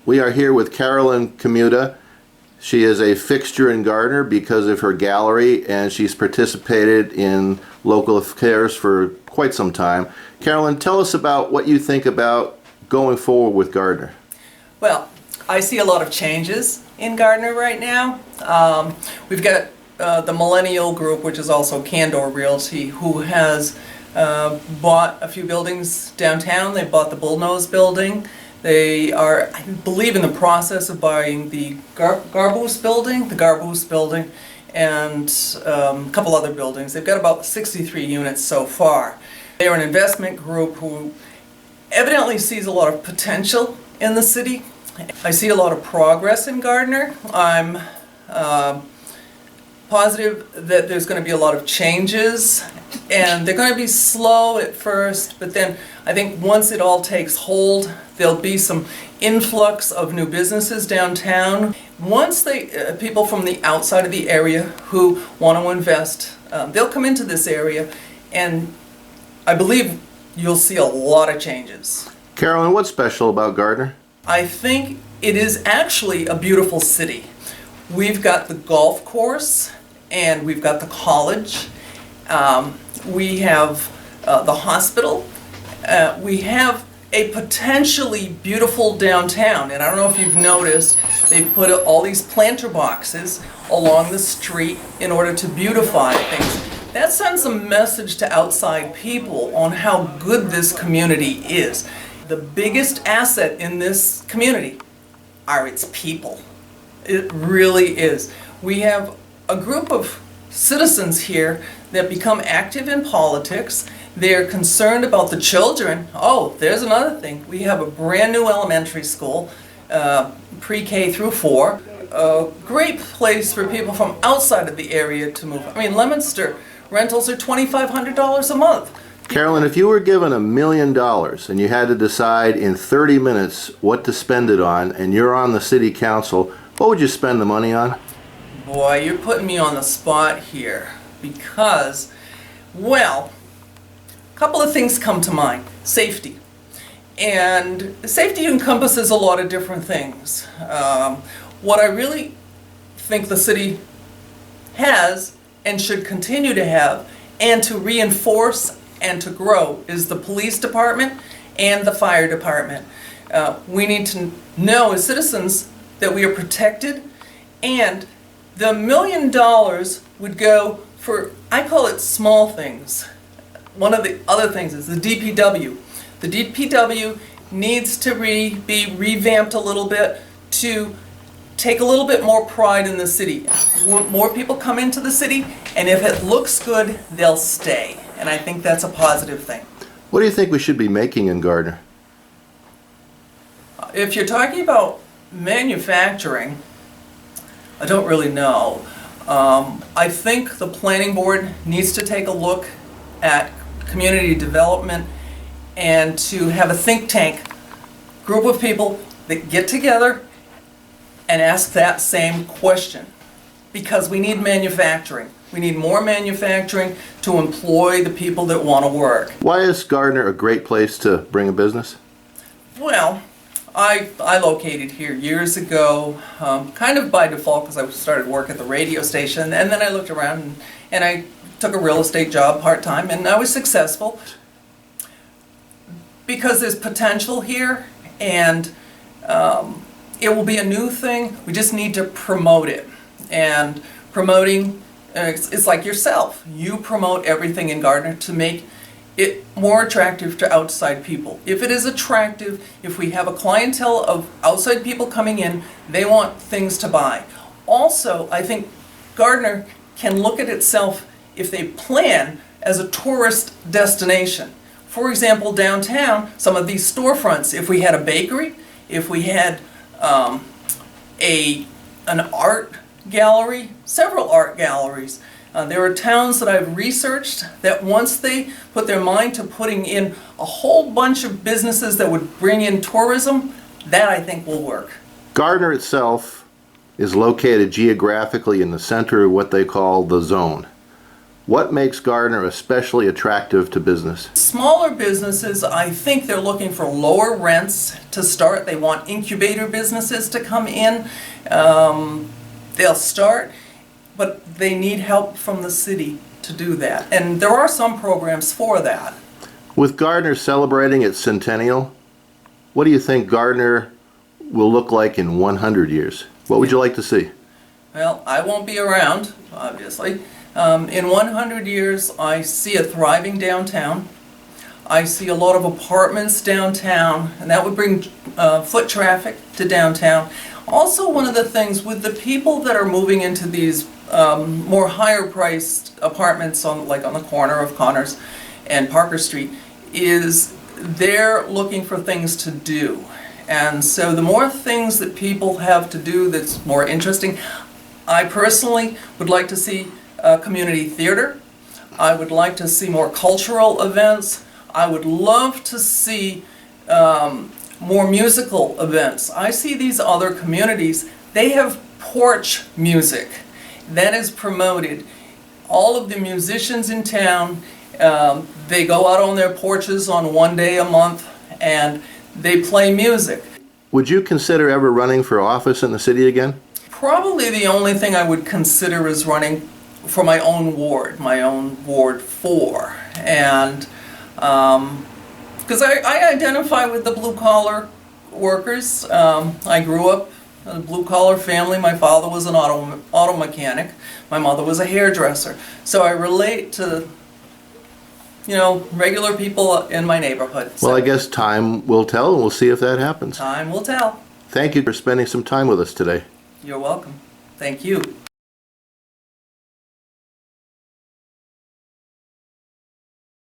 We are here with Carolyn Kamuda. She is a fixture in Gardner because of her gallery, and she's participated in local affairs for quite some time. Carolyn, tell us about what you think about going forward with Gardner. Well, I see a lot of changes in Gardner right now. We've got the Millennial Group, which is also Candor Realty, who has bought a few buildings downtown. They bought the Bullnose building. They are, I believe, in the process of buying the Garboose building, and a couple other buildings. They've got about 63 units so far. They are an investment group who evidently sees a lot of potential in the city. I see a lot of progress in Gardner. I'm positive that there's going to be a lot of changes, and they're going to be slow at first, but then I think once it all takes hold, there'll be some influx of new businesses downtown. Once people from the outside of the area who want to invest, they'll come into this area, and I believe you'll see a lot of changes. Carolyn, what's special about Gardner? I think it is actually a beautiful city. We've got the golf course, and we've got the college. We have the hospital. We have a potentially beautiful downtown, and I don't know if you've noticed, they've put all these planter boxes along the street in order to beautify things. That sends a message to outside people on how good this community is. The biggest asset in this community are its people. It really is. We have a group of citizens here that become active in politics. They're concerned about the children. Oh, there's another thing. We have a brand new elementary school, pre-K through 4. A great place for people from outside of the area to move. I mean, Leominster rentals are $2,500 a month. Carolyn, if you were given $1 million and you had to decide in 30 minutes what to spend it on, and you're on the city council, what would you spend the money on? Boy, you're putting me on the spot here because, well, a couple of things come to mind. Safety. And safety encompasses a lot of different things. What I really think the city has and should continue to have and to reinforce and to grow is the police department and the fire department. We need to know as citizens that we are protected, and the $1 million would go for, I call it small things. One of the other things is the DPW. The DPW needs to be revamped a little bit to take a little bit more pride in the city. More people come into the city, and if it looks good, they'll stay. And I think that's a positive thing. What do you think we should be making in Gardner? If you're talking about manufacturing, I don't really know. I think the planning board needs to take a look at community development and to have a think tank group of people that get together and ask that same question, because we need manufacturing. We need more manufacturing to employ the people that want to work. Why is Gardner a great place to bring a business? Well, I located here years ago, kind of by default because I started work at the radio station, and then I looked around and I took a real estate job part-time, and I was successful because there's potential here, and it will be a new thing. We just need to promote it. And promoting, it's like yourself. You promote everything in Gardner to make it more attractive to outside people. If it is attractive, if we have a clientele of outside people coming in, they want things to buy. Also, I think Gardner can look at itself, if they plan, as a tourist destination. For example, downtown, some of these storefronts, if we had a bakery, if we had an art gallery, several art galleries. There are towns that I've researched that once they put their mind to putting in a whole bunch of businesses that would bring in tourism, that I think will work. Gardner itself is located geographically in the center of what they call the zone. What makes Gardner especially attractive to business? Smaller businesses, I think they're looking for lower rents to start. They want incubator businesses to come in. They'll start, but they need help from the city to do that. And there are some programs for that. With Gardner celebrating its centennial, what do you think Gardner will look like in 100 years? What would you like to see? Well, I won't be around, obviously. In 100 years, I see a thriving downtown. I see a lot of apartments downtown, and that would bring foot traffic to downtown. Also, one of the things with the people that are moving into these more higher-priced apartments like on the corner of Connors and Parker Street is they're looking for things to do. And so the more things that people have to do that's more interesting, I personally would like to see community theater. I would like to see more cultural events. I would love to see more musical events. I see these other communities, they have porch music that is promoted. All of the musicians in town, they go out on their porches on one day a month and they play music. Would you consider ever running for office in the city again? Probably the only thing I would consider is running for my own Ward 4. And because I identify with the blue-collar workers. I grew up in a blue-collar family. My father was an auto mechanic. My mother was a hairdresser. So I relate to, regular people in my neighborhood. So Well, I guess time will tell, and we'll see if that happens. time will tell. Thank you for spending some time with us today. You're welcome. Thank you.